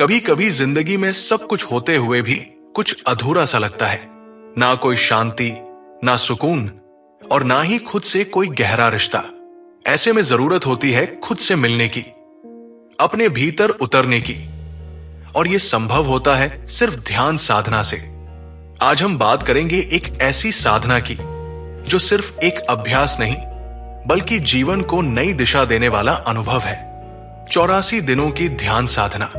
कभी कभी जिंदगी में सब कुछ होते हुए भी कुछ अधूरा सा लगता है। ना कोई शांति, ना सुकून, और ना ही खुद से कोई गहरा रिश्ता। ऐसे में जरूरत होती है खुद से मिलने की, अपने भीतर उतरने की। और यह संभव होता है सिर्फ ध्यान साधना से। आज हम बात करेंगे एक ऐसी साधना की जो सिर्फ एक अभ्यास नहीं बल्कि जीवन को नई दिशा देने वाला अनुभव है। 84 दिनों की ध्यान साधना।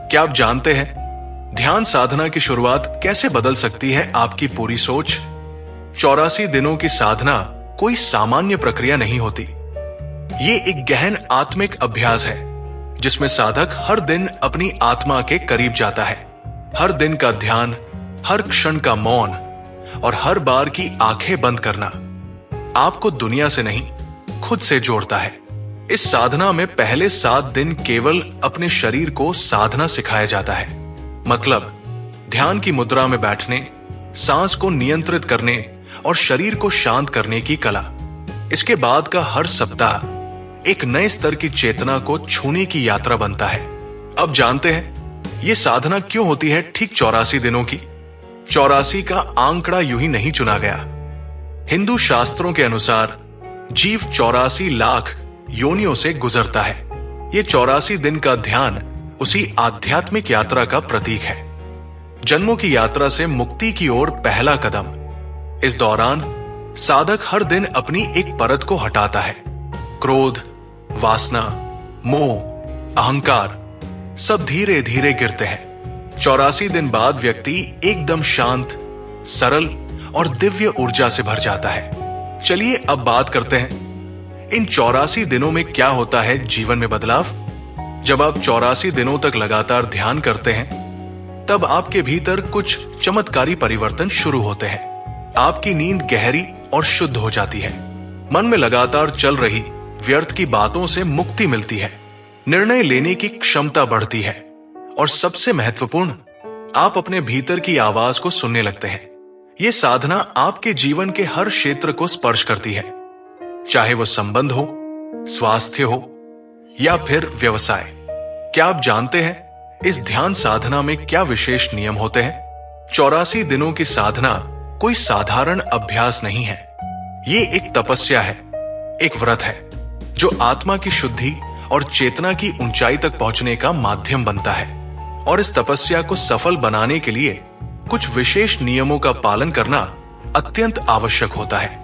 क्या आप जानते हैं ध्यान साधना की शुरुआत कैसे बदल सकती है आपकी पूरी सोच? 84 दिनों की साधना कोई सामान्य प्रक्रिया नहीं होती। ये एक गहन आत्मिक अभ्यास है जिसमें साधक हर दिन अपनी आत्मा के करीब जाता है। हर दिन का ध्यान, हर क्षण का मौन और हर बार की आंखें बंद करना आपको दुनिया से नहीं, खुद से जोड़ता है। इस साधना में पहले 7 दिन केवल अपने शरीर को साधना सिखाया जाता है। मतलब ध्यान की मुद्रा में बैठने, सांस को नियंत्रित करने और शरीर को शांत करने की कला। इसके बाद का हर सप्ताह एक नए स्तर की चेतना को छूने की यात्रा बनता है। अब जानते हैं यह साधना क्यों होती है ठीक 84 दिनों की। 84 का आंकड़ा यूं ही नहीं चुना गया। हिंदू शास्त्रों के अनुसार जीव 84 लाख योनियों से गुजरता है। ये 84 दिन का ध्यान उसी आध्यात्मिक यात्रा का प्रतीक है। जन्मों की यात्रा से मुक्ति की ओर पहला कदम। इस दौरान साधक हर दिन अपनी एक परत को हटाता है। क्रोध, वासना, मोह, अहंकार सब धीरे धीरे गिरते हैं। 84 दिन बाद व्यक्ति एकदम शांत, सरल और दिव्य ऊर्जा से भर जाता है। चलिए अब बात करते हैं इन 84 दिनों में क्या होता है जीवन में बदलाव। जब आप 84 दिनों तक लगातार ध्यान करते हैं तब आपके भीतर कुछ चमत्कारी परिवर्तन शुरू होते हैं। आपकी नींद गहरी और शुद्ध हो जाती है। मन में लगातार चल रही व्यर्थ की बातों से मुक्ति मिलती है। निर्णय लेने की क्षमता बढ़ती है और सबसे महत्वपूर्ण, आप अपने भीतर की आवाज को सुनने लगते हैं। यह साधना आपके जीवन के हर क्षेत्र को स्पर्श करती है, चाहे वो संबंध हो, स्वास्थ्य हो या फिर व्यवसाय। क्या आप जानते हैं इस ध्यान साधना में क्या विशेष नियम होते हैं? 84 दिनों की साधना कोई साधारण अभ्यास नहीं है। ये एक तपस्या है, एक व्रत है जो आत्मा की शुद्धि और चेतना की ऊंचाई तक पहुंचने का माध्यम बनता है। और इस तपस्या को सफल बनाने के लिए कुछ विशेष नियमों का पालन करना अत्यंत आवश्यक होता है।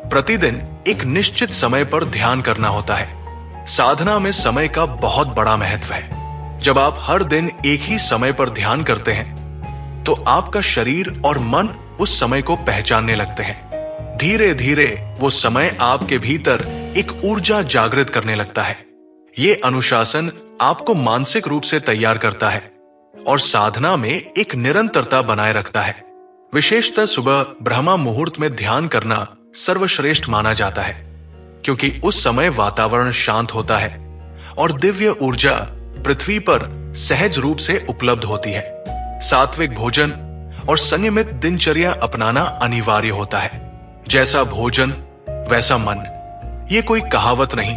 प्रतिदिन एक निश्चित समय पर ध्यान करना होता है। साधना में समय का बहुत बड़ा महत्व है। जब आप हर दिन एक ही समय पर ध्यान करते हैं तो आपका शरीर और मन उस समय को पहचानने लगते हैं। धीरे धीरे वो समय आपके भीतर एक ऊर्जा जागृत करने लगता है। ये अनुशासन आपको मानसिक रूप से तैयार करता है और साधना में एक निरंतरता बनाए रखता है। विशेषतः सुबह ब्रह्मा मुहूर्त में ध्यान करना सर्वश्रेष्ठ माना जाता है, क्योंकि उस समय वातावरण शांत होता है और दिव्य ऊर्जा पृथ्वी पर सहज रूप से उपलब्ध होती है। सात्विक भोजन और संयमित दिनचर्या अपनाना अनिवार्य होता है। जैसा भोजन वैसा मन, ये कोई कहावत नहीं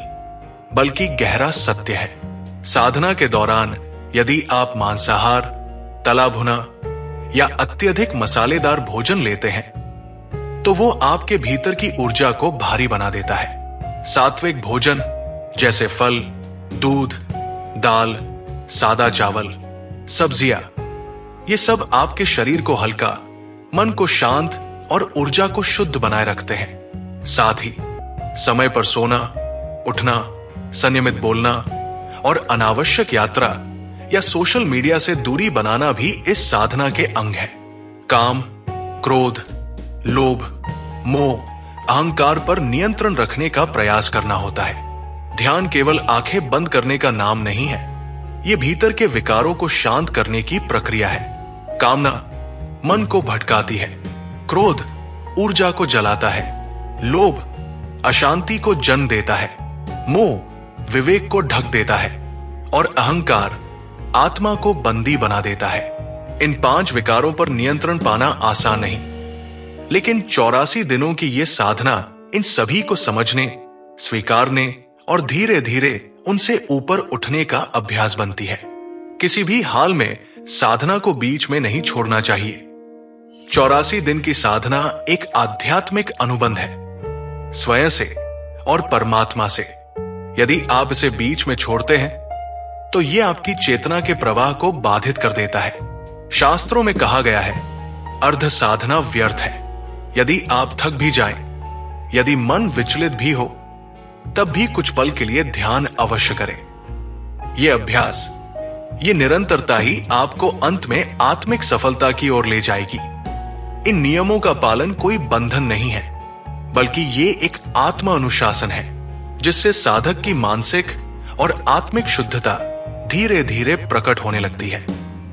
बल्कि गहरा सत्य है। साधना के दौरान यदि आप मांसाहार, तला भुना या अत्यधिक मसालेदार भोजन लेते हैं तो वो आपके भीतर की ऊर्जा को भारी बना देता है। सात्विक भोजन जैसे फल, दूध, दाल, सादा चावल, सब्जियां, ये सब आपके शरीर को हल्का, मन को शांत और ऊर्जा को शुद्ध बनाए रखते हैं। साथ ही समय पर सोना, उठना, संयमित बोलना और अनावश्यक यात्रा या सोशल मीडिया से दूरी बनाना भी इस साधना के अंग है। काम, क्रोध, लोभ, मोह, अहंकार पर नियंत्रण रखने का प्रयास करना होता है। ध्यान केवल आंखें बंद करने का नाम नहीं है, यह भीतर के विकारों को शांत करने की प्रक्रिया है। कामना मन को भटकाती है, क्रोध ऊर्जा को जलाता है, लोभ अशांति को जन्म देता है, मोह विवेक को ढक देता है और अहंकार आत्मा को बंदी बना देता है। इन 5 विकारों पर नियंत्रण पाना आसान नहीं, लेकिन 84 दिनों की यह साधना इन सभी को समझने, स्वीकारने और धीरे धीरे उनसे ऊपर उठने का अभ्यास बनती है। किसी भी हाल में साधना को बीच में नहीं छोड़ना चाहिए। 84 दिन की साधना एक आध्यात्मिक अनुबंध है, स्वयं से और परमात्मा से। यदि आप इसे बीच में छोड़ते हैं तो यह आपकी चेतना के प्रवाह को बाधित कर देता है। शास्त्रों में कहा गया है, अर्ध साधना व्यर्थ है। यदि आप थक भी जाएं, यदि मन विचलित भी हो, तब भी कुछ पल के लिए ध्यान अवश्य करें। यह अभ्यास, ये निरंतरता ही आपको अंत में आत्मिक सफलता की ओर ले जाएगी। इन नियमों का पालन कोई बंधन नहीं है, बल्कि ये एक आत्म अनुशासन है, जिससे साधक की मानसिक और आत्मिक शुद्धता धीरे धीरे प्रकट होने लगती है।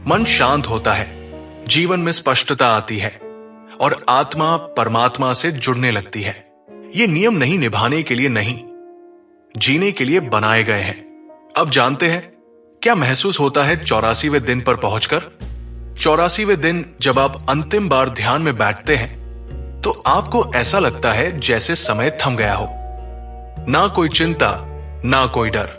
मन शांत होता है, जीवन में स्पष्टता आती है और आत्मा परमात्मा से जुड़ने लगती है। ये नियम नहीं निभाने के लिए नहीं, जीने के लिए बनाए गए हैं। अब जानते हैं क्या महसूस होता है 84वें दिन पर पहुंचकर। 84वें दिन जब आप अंतिम बार ध्यान में बैठते हैं तो आपको ऐसा लगता है जैसे समय थम गया हो। ना कोई चिंता, ना कोई डर,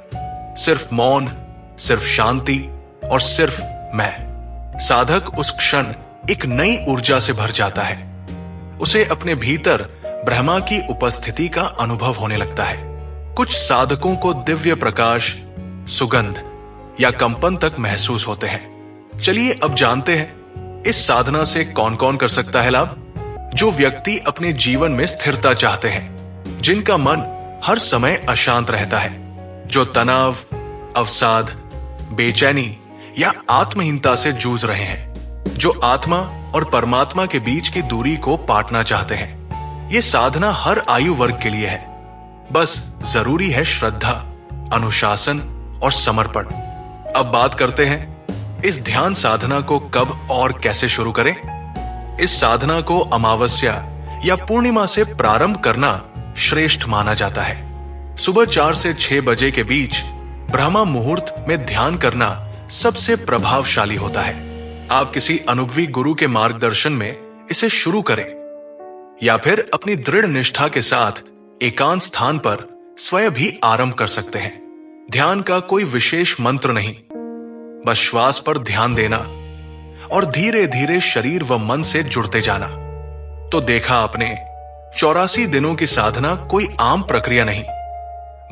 सिर्फ मौन, सिर्फ शांति और सिर्फ मैं। साधक उस क्षण एक नई ऊर्जा से भर जाता है। उसे अपने भीतर ब्रह्मा की उपस्थिति का अनुभव होने लगता है। कुछ साधकों को दिव्य प्रकाश, सुगंध या कंपन तक महसूस होते हैं। चलिए अब जानते हैं इस साधना से कौन कौन कर सकता है लाभ। जो व्यक्ति अपने जीवन में स्थिरता चाहते हैं, जिनका मन हर समय अशांत रहता है, जो तनाव, अवसाद, बेचैनी या आत्महीनता से जूझ रहे हैं, जो आत्मा और परमात्मा के बीच की दूरी को पाटना चाहते हैं। यह साधना हर आयु वर्ग के लिए है। बस जरूरी है श्रद्धा, अनुशासन और समर्पण। अब बात करते हैं इस ध्यान साधना को कब और कैसे शुरू करें। इस साधना को अमावस्या या पूर्णिमा से प्रारंभ करना श्रेष्ठ माना जाता है। सुबह 4 से 6 बजे के बीच ब्रह्मा मुहूर्त में ध्यान करना सबसे प्रभावशाली होता है। आप किसी अनुभवी गुरु के मार्गदर्शन में इसे शुरू करें या फिर अपनी दृढ़ निष्ठा के साथ एकांत स्थान पर स्वयं भी आरंभ कर सकते हैं। ध्यान का कोई विशेष मंत्र नहीं, बस श्वास पर ध्यान देना और धीरे धीरे शरीर व मन से जुड़ते जाना। तो देखा आपने, 84 दिनों की साधना कोई आम प्रक्रिया नहीं,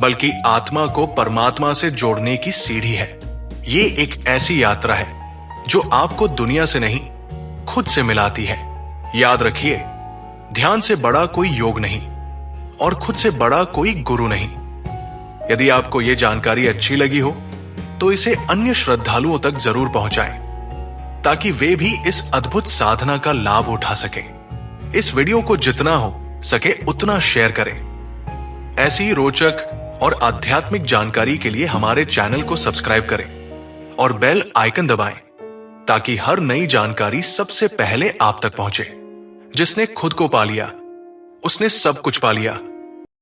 बल्कि आत्मा को परमात्मा से जोड़ने की सीढ़ी है। ये एक ऐसी यात्रा है जो आपको दुनिया से नहीं, खुद से मिलाती है। याद रखिए, ध्यान से बड़ा कोई योग नहीं और खुद से बड़ा कोई गुरु नहीं। यदि आपको यह जानकारी अच्छी लगी हो तो इसे अन्य श्रद्धालुओं तक जरूर पहुंचाएं, ताकि वे भी इस अद्भुत साधना का लाभ उठा सकें। इस वीडियो को जितना हो सके उतना शेयर करें। ऐसी रोचक और आध्यात्मिक जानकारी के लिए हमारे चैनल को सब्सक्राइब करें और बेल आइकन दबाएं, ताकि हर नई जानकारी सबसे पहले आप तक पहुंचे। जिसने खुद को पा लिया, उसने सब कुछ पा लिया।